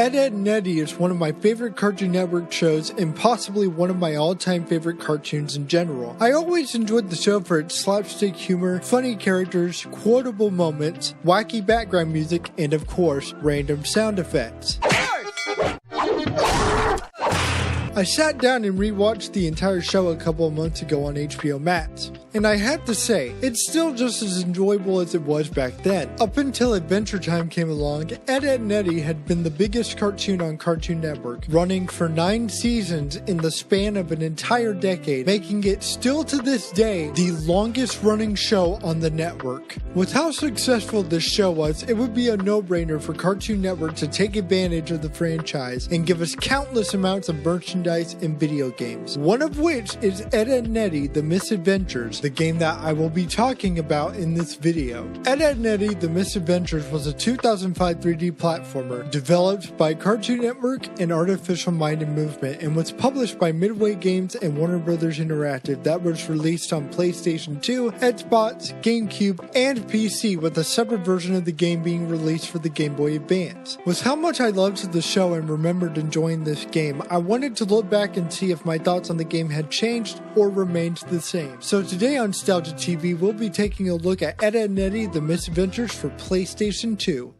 Ed, Ed, and Eddy is one of my favorite Cartoon Network shows and possibly one of my all-time favorite cartoons in general. I always enjoyed the show for its slapstick humor, funny characters, quotable moments, wacky background music, and of course, random sound effects. I sat down and rewatched the entire show a couple of months ago on HBO Max, and I have to say, it's still just as enjoyable as it was back then. Up until Adventure Time came along, Ed, Ed, and Eddy had been the biggest cartoon on Cartoon Network, running for 9 seasons in the span of an entire decade, making it still to this day the longest running show on the network. With how successful this show was, it would be a no-brainer for Cartoon Network to take advantage of the franchise and give us countless amounts of merchandise and video games, one of which is Ed, Ed, and Eddy, the Mis-Edventures, the game that I will be talking about in this video. Ed, Ed, and Eddy, the Mis-Edventures was a 2005 3D platformer developed by Cartoon Network and Artificial Mind and Movement and was published by Midway Games and Warner Brothers Interactive that was released on PlayStation 2, Xbox, GameCube, and PC, with a separate version of the game being released for the Game Boy Advance. With how much I loved the show and remembered enjoying this game, I wanted to look back and see if my thoughts on the game had changed or remained the same. So today on StalgiaTV, we'll be taking a look at Ed, Ed, and Eddy, the Mis-Edventures for PlayStation 2.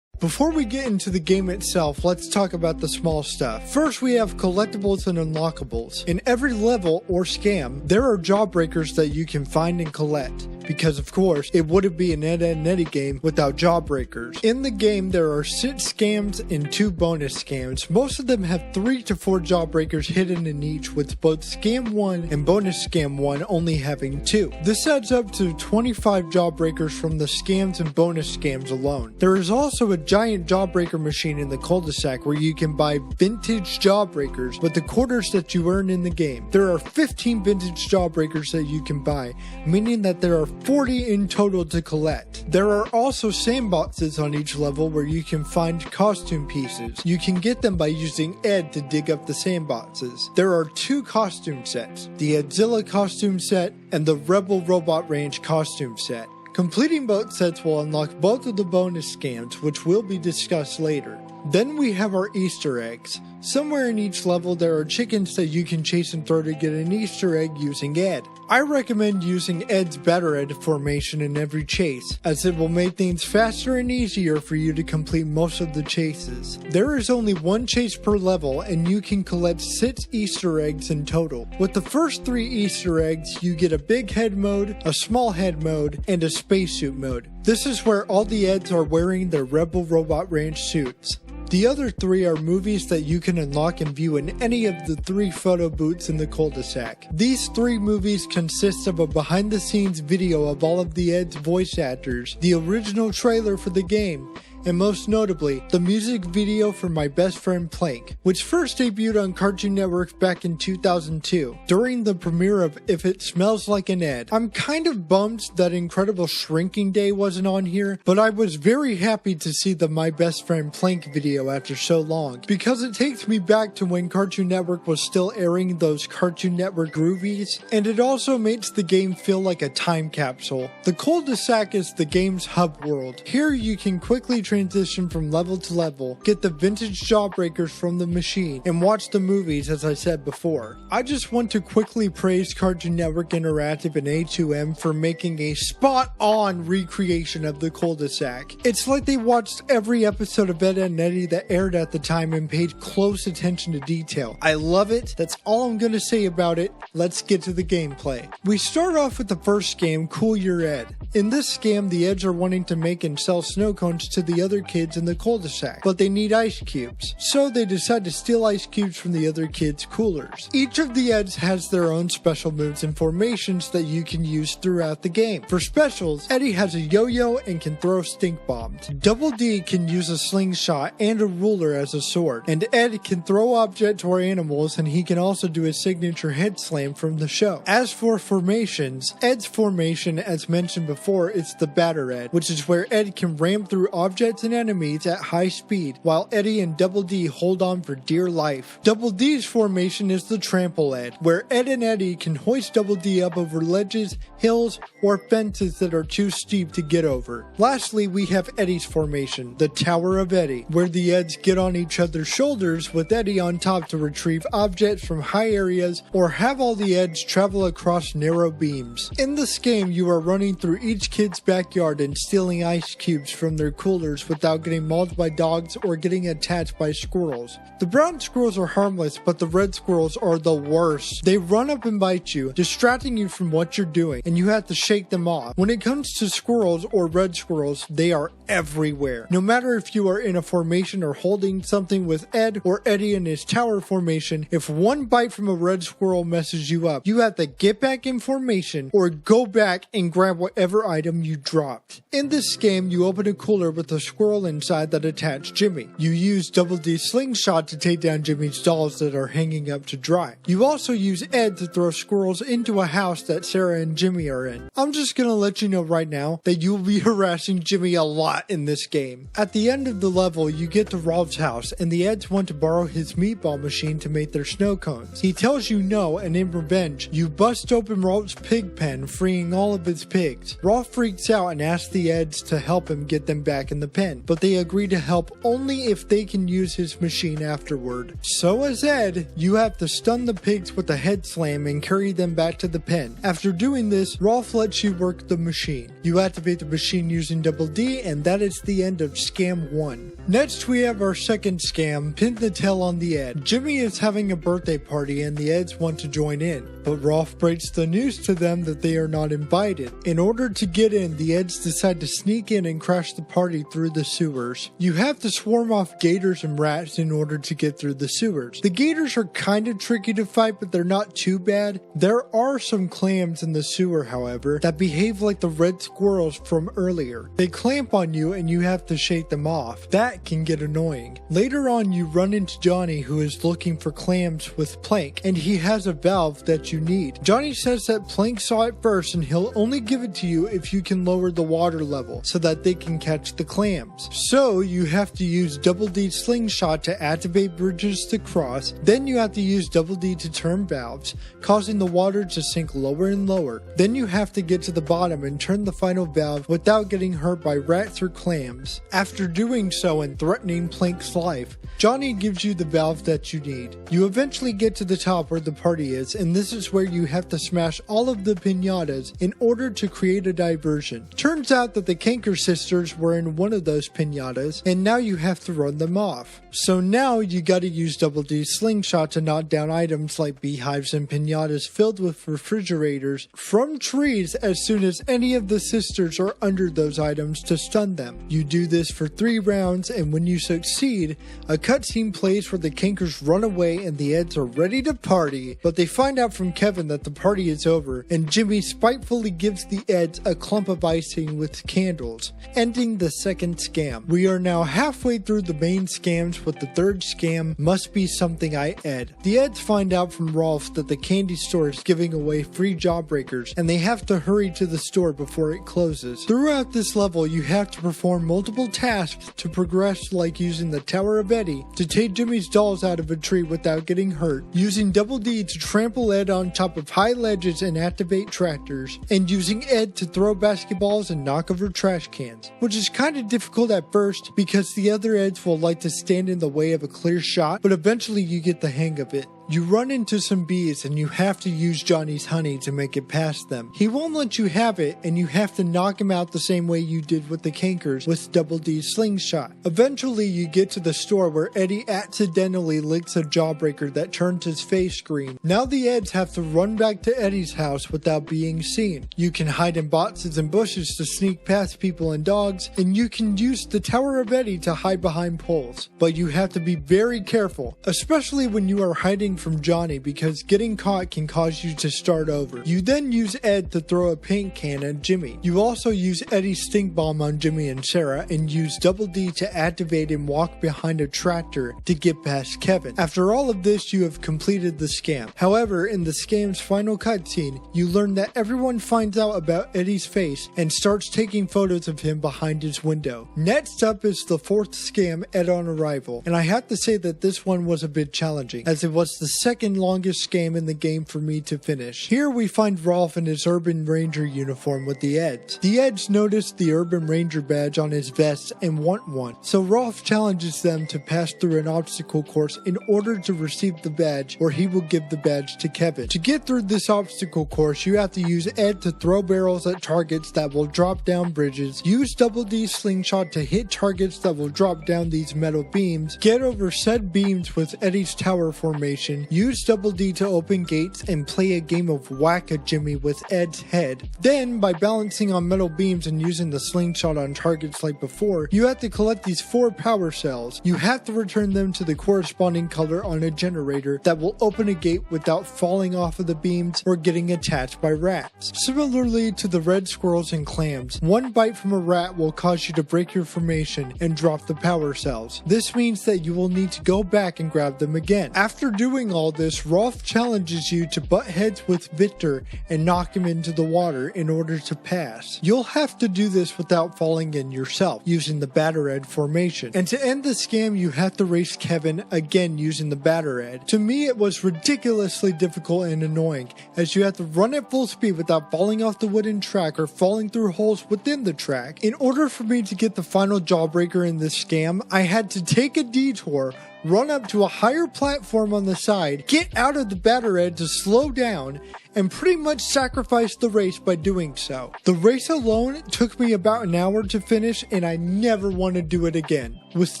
Before we get into the game itself, let's talk about the small stuff. First, we have collectibles and unlockables. In every level or scam, there are jawbreakers that you can find and collect, because of course, it wouldn't be an Ed, Ed, and Eddy game without jawbreakers. In the game, there are 6 scams and 2 bonus scams. Most of them have 3 to 4 jawbreakers hidden in each, with both Scam 1 and Bonus Scam 1 only having 2. This adds up to 25 jawbreakers from the scams and bonus scams alone. There is also a giant jawbreaker machine in the cul-de-sac where you can buy vintage jawbreakers with the quarters that you earn in the game. There are 15 vintage jawbreakers that you can buy, meaning that there are 40 in total to collect. There are also sandboxes on each level where you can find costume pieces. You can get them by using Ed to dig up the sandboxes. There are 2 costume sets, the Ed-Zilla costume set and the Rebel Robot Ranch costume set. Completing both sets will unlock both of the bonus scams, which will be discussed later. Then we have our Easter eggs. Somewhere in each level there are chickens that you can chase and throw to get an Easter egg using Ed. I recommend using Ed's Better Ed formation in every chase, as it will make things faster and easier for you to complete most of the chases. There is only 1 chase per level and you can collect 6 Easter eggs in total. With the first 3 Easter eggs, you get a big head mode, a small head mode, and a spacesuit mode. This is where all the Eds are wearing their Rebel Robot Ranch suits. The other 3 are movies that you can unlock and view in any of the 3 photo booths in the cul-de-sac. These 3 movies consist of a behind-the-scenes video of all of the Ed's voice actors, the original trailer for the game, and most notably, the music video for My Best Friend Plank, which first debuted on Cartoon Network back in 2002, during the premiere of If It Smells Like an Ed. I'm kind of bummed that Incredible Shrinking Day wasn't on here, but I was very happy to see the My Best Friend Plank video after so long, because it takes me back to when Cartoon Network was still airing those Cartoon Network groovies, and it also makes the game feel like a time capsule. The cul-de-sac is the game's hub world. Here you can quickly transition from level to level, get the vintage jawbreakers from the machine, and watch the movies as I said before. I just want to quickly praise Cartoon Network Interactive and A2M for making a spot-on recreation of the cul-de-sac. It's like they watched every episode of Ed, Ed, and Eddy that aired at the time and paid close attention to detail. I love it. That's all I'm gonna say about it. Let's get to the gameplay. We start off with the first scam, Cool Yer Ed. In this scam, the Eds are wanting to make and sell snow cones to the other kids in the cul-de-sac, but they need ice cubes. So they decide to steal ice cubes from the other kids' coolers. Each of the Eds has their own special moves and formations that you can use throughout the game. For specials, Eddy has a yo-yo and can throw stink bombs. Double D can use a slingshot and a ruler as a sword. And Ed can throw objects or animals, and he can also do his signature head slam from the show. As for formations, Ed's formation, as mentioned before, before, it's the Batter Ed, which is where Ed can ram through objects and enemies at high speed, while Eddy and Double D hold on for dear life. Double D's formation is the Trample Ed, where Ed and Eddy can hoist Double D up over ledges, hills, or fences that are too steep to get over. Lastly, we have Eddy's formation, the Tower of Eddy, where the Eds get on each other's shoulders with Eddy on top to retrieve objects from high areas or have all the Eds travel across narrow beams. In this game, you are running through each kid's backyard and stealing ice cubes from their coolers without getting mauled by dogs or getting attacked by squirrels. The brown squirrels are harmless, but the red squirrels are the worst. They run up and bite you, distracting you from what you're doing, and you have to shake them off. When it comes to squirrels or red squirrels, they are everywhere. No matter if you are in a formation or holding something with Ed or Eddy in his tower formation, if one bite from a red squirrel messes you up, you have to get back in formation or go back and grab whatever item you dropped. In this game, you open a cooler with a squirrel inside that attached Jimmy. You use Double D's slingshot to take down Jimmy's dolls that are hanging up to dry. You also use Ed to throw squirrels into a house that Sarah and Jimmy are in. I'm just gonna let you know right now that you'll be harassing Jimmy a lot in this game. At the end of the level, you get to Rolf's house and the Eds want to borrow his meatball machine to make their snow cones. He tells you no, and in revenge, you bust open Rolf's pig pen, freeing all of his pigs. Rolf freaks out and asks the Eds to help him get them back in the pen, but they agree to help only if they can use his machine afterward. So as Ed, you have to stun the pigs with a head slam and carry them back to the pen. After doing this, Rolf lets you work the machine. You activate the machine using Double D, and that is the end of Scam 1. Next we have our second scam, Pin the Tail on the Ed. Jimmy is having a birthday party and the Eds want to join in, but Rolf breaks the news to them that they are not invited. In order to get in, the Eds decide to sneak in and crash the party through the sewers. You have to swarm off gators and rats in order to get through the sewers. The gators are kind of tricky to fight, but they're not too bad. There are some clams in the sewer, however, that behave like the red squirrels from earlier. They clamp on you and you have to shake them off. That can get annoying. Later on, you run into Johnny, who is looking for clams with Plank, and he has a valve that you need. Johnny says that Plank saw it first and he'll only give it to you if you can lower the water level so that they can catch the clams. So you have to use Double D's slingshot to activate bridges to cross, then you have to use Double D to turn valves, causing the water to sink lower and lower. Then you have to get to the bottom and turn the final valve without getting hurt by rats or clams. After doing so and threatening Plank's life, Johnny gives you the valve that you need. You eventually get to the top where the party is, and this is where you have to smash all of the piñatas in order to create a diversion. Turns out that the Kanker sisters were in one of those piñatas, and now you have to run them off. So now you gotta use Double D's slingshot to knock down items like beehives and piñatas filled with refrigerators from trees as soon as any of the sisters are under those items to stun them. You do this for 3 rounds, and when you succeed, a cutscene plays where the Kankers run away and the Eds are ready to party, but they find out from Kevin that the party is over, and Jimmy spitefully gives the Eds a clump of icing with candles, ending the second scam. We are now halfway through the main scams with the third scam, Must Be Something I Ed. The Eds find out from Rolf that the candy store is giving away free jawbreakers, and they have to hurry to the store before it closes. Throughout this level, you have to perform multiple tasks to progress, like using the Tower of Eddy to take Jimmy's dolls out of a tree without getting hurt, using Double D to trample Ed on top of high ledges and activate tractors, and using Ed to throw basketballs and knock over trash cans, which is kind of difficult at first because the other Eds will like to stand in the way of a clear shot, but eventually you get the hang of it. You run into some bees and you have to use Johnny's honey to make it past them. He won't let you have it, and you have to knock him out the same way you did with the Kankers with Double D's slingshot. Eventually you get to the store where Eddy accidentally licks a jawbreaker that turns his face green. Now the Eds have to run back to Eddy's house without being seen. You can hide in boxes and bushes to sneak past people and dogs, and you can use the Tower of Eddy to hide behind poles. But you have to be very careful, especially when you are hiding hiding from Johnny because getting caught can cause you to start over. You then use Ed to throw a paint can at Jimmy. You also use Eddy's stink bomb on Jimmy and Sarah and use Double D to activate and walk behind a tractor to get past Kevin. After all of this, you have completed the scam. However, in the scam's final cutscene, you learn that everyone finds out about Eddy's face and starts taking photos of him behind his window. Next up is the fourth scam, Ed on Arrival, and I have to say that this one was a bit challenging, as it was the second longest scam in the game for me to finish. Here we find Rolf in his Urban Ranger uniform with the Eds. The Eds notice the Urban Ranger badge on his vest and want one, so Rolf challenges them to pass through an obstacle course in order to receive the badge, or he will give the badge to Kevin. To get through this obstacle course, you have to use Ed to throw barrels at targets that will drop down bridges, use Double D's slingshot to hit targets that will drop down these metal beams, get over said beams with Eddy's tower formation, use Double D to open gates, and play a game of Whack-A-Jimmy with Ed's head. Then, by balancing on metal beams and using the slingshot on targets like before, you have to collect these 4 power cells. You have to return them to the corresponding color on a generator that will open a gate without falling off of the beams or getting attached by rats. Similarly to the red squirrels and clams, one bite from a rat will cause you to break your formation and drop the power cells. This means that you will need to go back and grab them again. After doing all this, Rolf challenges you to butt heads with Victor and knock him into the water in order to pass. You'll have to do this without falling in yourself, using the Batter Ed formation. And to end the scam, you have to race Kevin again using the Batter Ed. To me, it was ridiculously difficult and annoying, as you have to run at full speed without falling off the wooden track or falling through holes within the track. In order for me to get the final jawbreaker in this scam, I had to take a detour, run up to a higher platform on the side, get out of the Batter Ed to slow down, and pretty much sacrifice the race by doing so. The race alone took me about an hour to finish, and I never want to do it again. With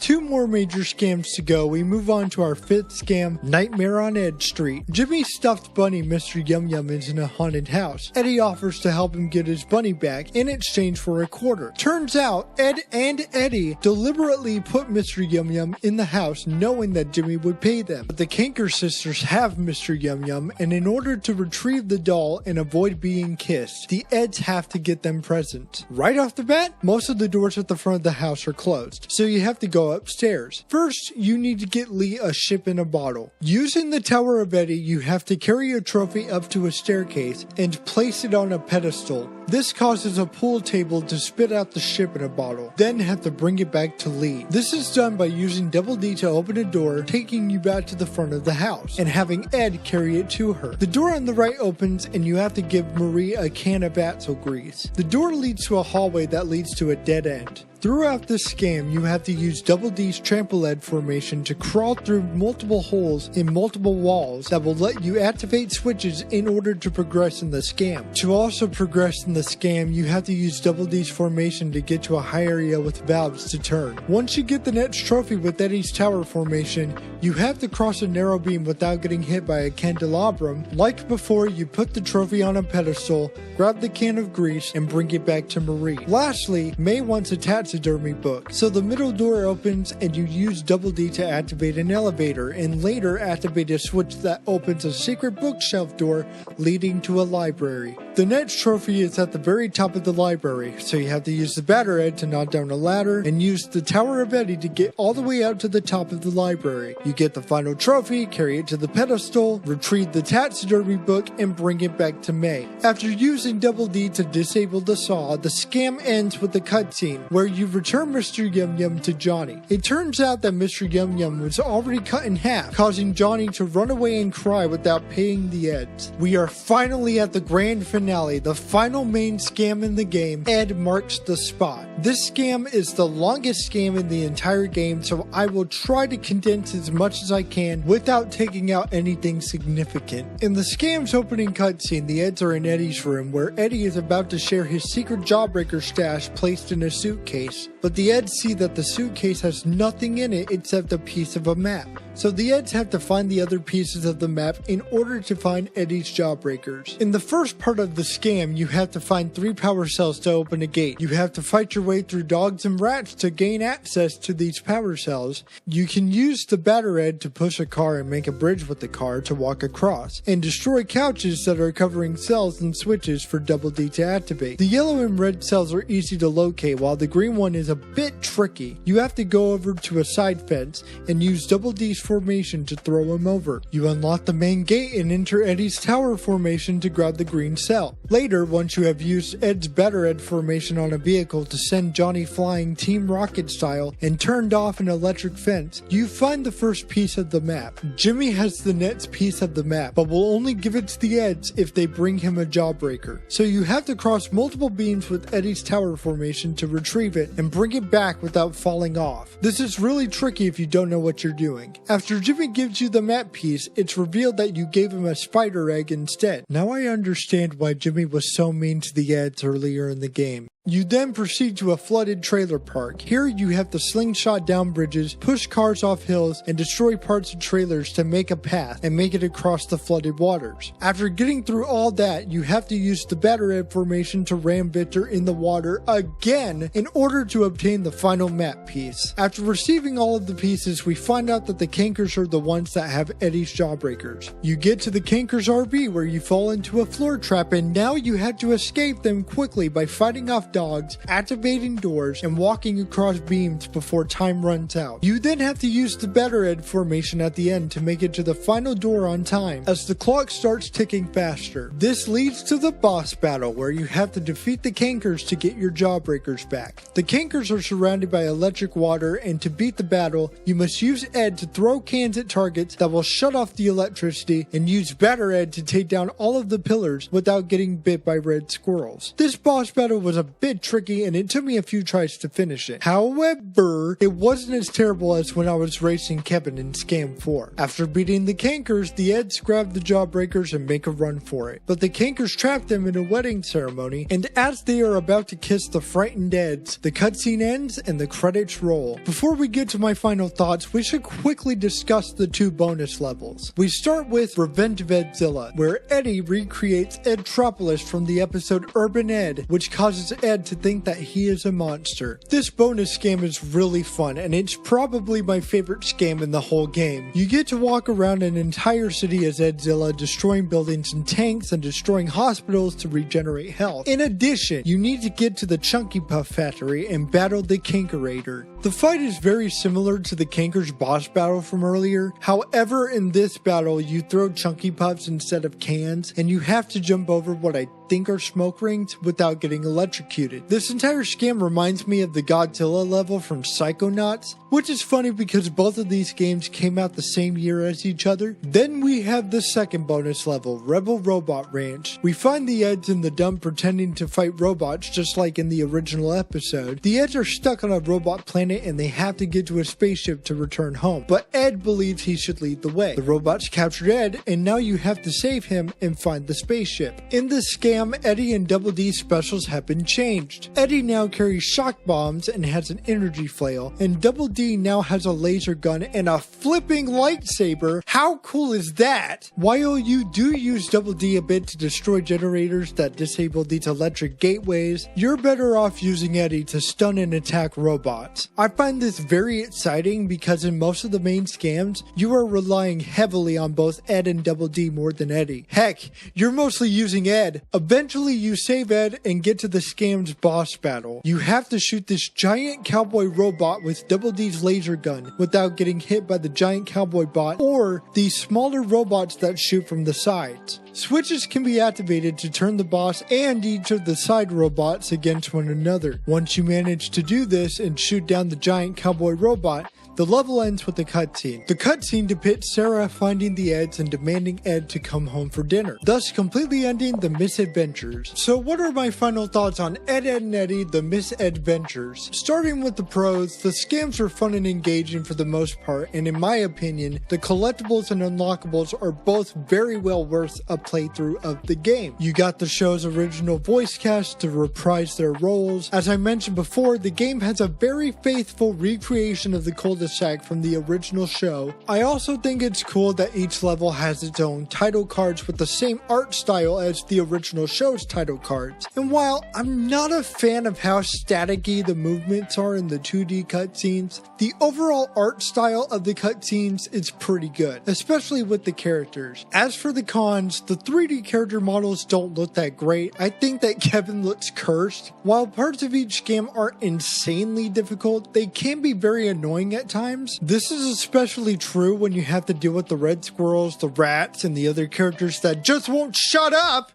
2 more major scams to go, we move on to our 5th scam, Nightmare on Ed Street. Jimmy's stuffed bunny, Mr. Yum Yum, is in a haunted house. Eddy offers to help him get his bunny back in exchange for a quarter. Turns out, Ed and Eddy deliberately put Mr. Yum Yum in the house knowing that Jimmy would pay them. But the Kanker sisters have Mr. Yum Yum, and in order to retrieve the doll and avoid being kissed, the Eds have to get them present. Right off the bat, most of the doors at the front of the house are closed, so you have to go upstairs. First, you need to get Lee a ship in a bottle. Using the Tower of Eddy, you have to carry a trophy up to a staircase and place it on a pedestal. This causes a pool table to spit out the ship in a bottle, then have to bring it back to Lee. This is done by using Double D to open a door, taking you back to the front of the house, and having Ed carry it to her. The door on the right opens, and you have to give Marie a can of Axle grease. The door leads to a hallway that leads to a dead end. Throughout this scam, you have to use Double D's trample Ed formation to crawl through multiple holes in multiple walls that will let you activate switches in order to progress in the scam. To also progress in the scam, you have to use Double D's formation to get to a high area with valves to turn. Once you get the next trophy with Eddy's tower formation, you have to cross a narrow beam without getting hit by a candelabrum. Like before, you put the trophy on a pedestal, grab the can of grease, and bring it back to Marie. Lastly, May wants a taxidermy book, so the middle door opens and you use Double D to activate an elevator, and later activate a switch that opens a secret bookshelf door leading to a library. The next trophy is at the very top of the library, so you have to use the Batter Ed to knock down a ladder and use the Tower of Eddy to get all the way out to the top of the library. You get the final trophy, carry it to the pedestal, retrieve the taxidermy book, and bring it back to May. After using Double D to disable the saw, the scam ends with a cutscene where you return Mr. Yum Yum to Johnny. It turns out that Mr. Yum Yum was already cut in half, causing Johnny to run away and cry without paying the Eds. We are finally at the grand finale, the final main scam in the game, Ed Marks the Spot. This scam is the longest scam in the entire game, so I will try to condense as much as I can without taking out anything significant. In the scam's opening cutscene, the Eds are in Eddy's room where Eddy is about to share his secret jawbreaker stash placed in a suitcase, but the Eds see that the suitcase has nothing in it except a piece of a map. so the Eds have to find the other pieces of the map in order to find Eddy's jawbreakers. In the first part of the scam, you have to find 3 power cells to open a gate. You have to fight your way through dogs and rats to gain access to these power cells. You can use the Batter Ed to push a car and make a bridge with the car to walk across, and destroy couches that are covering cells and switches for Double D to activate. The yellow and red cells are easy to locate, while the green one is a bit tricky. You have to go over to a side fence and use Double D's formation to throw him over. You unlock the main gate and enter Eddy's tower formation to grab the green cell. Later, once you have used Ed's Batter Ed formation on a vehicle to send Johnny flying Team Rocket style and turned off an electric fence, you find the first piece of the map. Jimmy has the next piece of the map, but will only give it to the Eds if they bring him a jawbreaker. So you have to cross multiple beams with Eddy's tower formation to retrieve it and bring it back without falling off. This is really tricky if you don't know what you're doing. After Jimmy gives you the map piece, it's revealed that you gave him a spider egg instead. Now I understand why Jimmy was so mean to the Eds earlier in the game. You then proceed to a flooded trailer park. Here you have to slingshot down bridges, push cars off hills, and destroy parts of trailers to make a path and make it across the flooded waters. After getting through all that, you have to use the Batter Ed formation to ram Victor in the water again in order to obtain the final map piece. After receiving all of the pieces, we find out that the Cankers are the ones that have Eddy's jawbreakers. You get to the Cankers RV where you fall into a floor trap, and now you have to escape them quickly by fighting off dogs, activating doors, and walking across beams before time runs out. You then have to use the Batter Ed formation at the end to make it to the final door on time as the clock starts ticking faster. This leads to the boss battle where you have to defeat the Cankers to get your jawbreakers back. The Cankers are surrounded by electric water, and to beat the battle, you must use Ed to throw cans at targets that will shut off the electricity, and use Batter Ed to take down all of the pillars without getting bit by red squirrels. This boss battle was a bit tricky, and it took me a few tries to finish it. However, it wasn't as terrible as when I was racing Kevin in Scam 4. After beating the Cankers, the Eds grab the jawbreakers and make a run for it. But the Cankers trap them in a wedding ceremony, and as they are about to kiss the frightened Eds, the cutscene ends and the credits roll. Before we get to my final thoughts, we should quickly discuss the 2 bonus levels. We start with Revenge of Ed-Zilla, where Eddy recreates Edtropolis from the episode Urban Ed, which causes Ed to think that he is a monster. This bonus scam is really fun, and it's probably my favorite scam in the whole game. You get to walk around an entire city as Ed-Zilla, destroying buildings and tanks and destroying hospitals to regenerate health. In addition, you need to get to the Chunky Puff factory and battle the Cankerator. The fight is very similar to the Cankers boss battle from earlier. However, in this battle, you throw Chunky Puffs instead of cans, and you have to jump over what I think are smoke rings without getting electrocuted. This entire scam reminds me of the Godzilla level from Psychonauts, which is funny because both of these games came out the same year as each other. Then we have the second bonus level, Rebel Robot Ranch. We find the Eds in the dump pretending to fight robots just like in the original episode. The Eds are stuck on a robot planet and they have to get to a spaceship to return home, but Ed believes he should lead the way. The robots captured Ed, and now you have to save him and find the spaceship. In this scam, Eddy and Double D specials have been changed. Eddy now carries shock bombs and has an energy flail, and Double D now has a laser gun and a flipping lightsaber. How cool is that? While you do use Double D a bit to destroy generators that disable these electric gateways, you're better off using Eddy to stun and attack robots. I find this very exciting because in most of the main scams, you are relying heavily on both Ed and Double D more than Eddy. Heck, you're mostly using Ed. Eventually you save Ed and get to the scam's boss battle. You have to shoot this giant cowboy robot with Double D's laser gun without getting hit by the giant cowboy bot or these smaller robots that shoot from the sides. Switches can be activated to turn the boss and each of the side robots against one another. Once you manage to do this and shoot down the giant cowboy robot, the level ends with a cutscene. The cutscene depicts Sarah finding the Eds and demanding Ed to come home for dinner, thus completely ending the Mis-Edventures. So what are my final thoughts on Ed, Ed and Eddy, the Mis-Edventures? Starting with the pros, the scams are fun and engaging for the most part, and in my opinion, the collectibles and unlockables are both very well worth a playthrough of the game. You got the show's original voice cast to reprise their roles. As I mentioned before, the game has a very faithful recreation of the cold the sack from the original show. I also think it's cool that each level has its own title cards with the same art style as the original show's title cards. And while I'm not a fan of how staticky the movements are in the 2D cutscenes, the overall art style of the cutscenes is pretty good, especially with the characters. As for the cons, the 3D character models don't look that great. I think that Kevin looks cursed. While parts of each game aren't insanely difficult, they can be very annoying at times. This is especially true when you have to deal with the red squirrels, the rats, and the other characters that just won't shut up!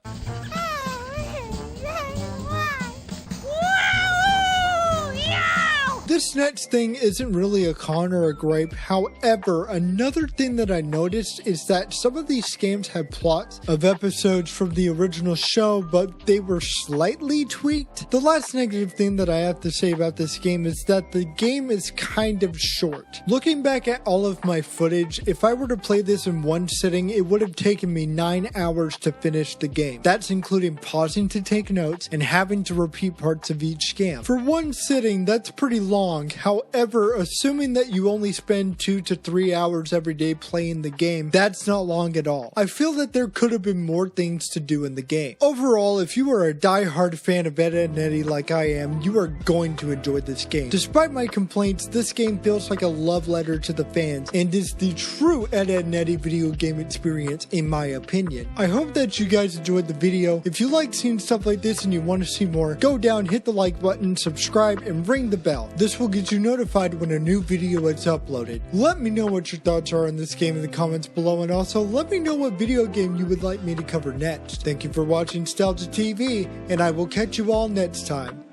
This next thing isn't really a con or a gripe. However, another thing that I noticed is that some of these games have plots of episodes from the original show, but they were slightly tweaked. The last negative thing that I have to say about this game is that the game is kind of short. Looking back at all of my footage, if I were to play this in one sitting, it would have taken me 9 hours to finish the game. That's including pausing to take notes and having to repeat parts of each scam. For one sitting, that's pretty long. However, assuming that you only spend 2 to 3 hours every day playing the game, that's not long at all. I feel that there could have been more things to do in the game. Overall, if you are a die-hard fan of Ed, Ed and Eddy like I am, you are going to enjoy this game. Despite my complaints, this game feels like a love letter to the fans and is the true Ed, Ed and Eddy video game experience in my opinion. I hope that you guys enjoyed the video. If you like seeing stuff like this and you want to see more, go down, hit the like button, subscribe, and ring the bell. This will get you notified when a new video is uploaded. Let me know what your thoughts are on this game in the comments below, and also let me know what video game you would like me to cover next. Thank you for watching StalgiaTV, and I will catch you all next time.